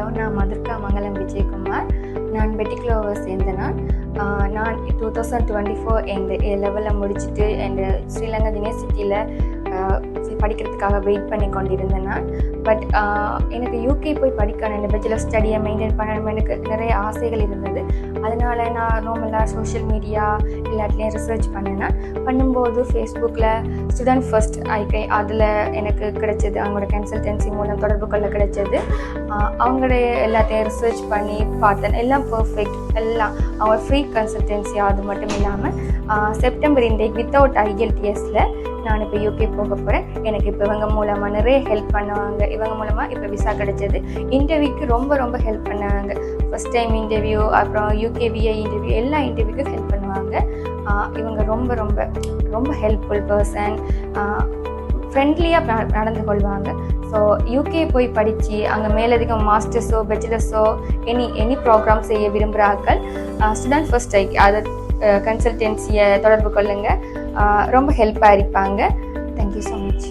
Hello, நான் மதுர்கா மங்கலம் விஜயகுமார். நான் பெட்டிக்லோவை சேர்ந்த நான் 2024 எந்த லெவலில் முடிச்சுட்டு என் ஸ்ரீலங்கா யூனிவர்சிட்டியில் படிக்கிறதுக்காக வெயிட் பண்ணி கொண்டிருந்தேன் நான். பட் எனக்கு யூகே போய் படிக்கணும், இந்த பேச்சுலர் ஸ்டடியை மெயின்டைன் பண்ணணும், எனக்கு நிறைய ஆசைகள் இருந்தது. அதனால் நான் நார்மலாக சோஷியல் மீடியா எல்லாத்துலேயும் ரிசர்ச் பண்ணும்போது ஃபேஸ்புக்கில் ஸ்டூடெண்ட் ஃபர்ஸ்ட் ஐகை அதில் எனக்கு கிடைச்சது. அவங்களோட கன்சல்டன்சி மூலம் தொடர்பு கொள்ள கிடைச்சது. அவங்களுடைய எல்லாத்தையும் ரிசர்ச் பண்ணி பார்த்தேன். எல்லாம் பர்ஃபெக்ட், எல்லாம் அவங்க ஃப்ரீ கன்சல்டன்சி. அது மட்டும் இல்லாமல் செப்டம்பர் இன்டேக் வித்தவுட் IELTSல நான் இப்போ யூகே போக போகிறேன். எனக்கு இப்போ இவங்க மூலமாக நிறைய ஹெல்ப் பண்ணுவாங்க. இவங்க மூலமாக இப்போ விசா கிடைச்சது. இன்டர்வியூக்கு ரொம்ப ஹெல்ப் பண்ணாங்க. ஃபஸ்ட் டைம் இன்டர்வியூ, அப்புறம் UKVI இன்டர்வியூ, எல்லா இன்டர்வியூக்கும் ஹெல்ப் பண்ணுவாங்க. இவங்க ரொம்ப ஹெல்ப்ஃபுல் பர்சன், ஃப்ரெண்ட்லியாக நடந்து கொள்வாங்க. ஸோ யூகே போய் படித்து அங்கே மேலதிகம் மாஸ்டர்ஸோ பேச்சுலர்ஸோ எனி ப்ரோக்ராம் செய்ய விரும்புகிறார்கள் ஸ்டூடெண்ட் ஃபர்ஸ்ட் அதை கன்சல்டன்சியை தொடர்பு கொள்ளுங்கள். ரொம்ப ஹெல்ப்பாக இருப்பாங்க. Thank you so much.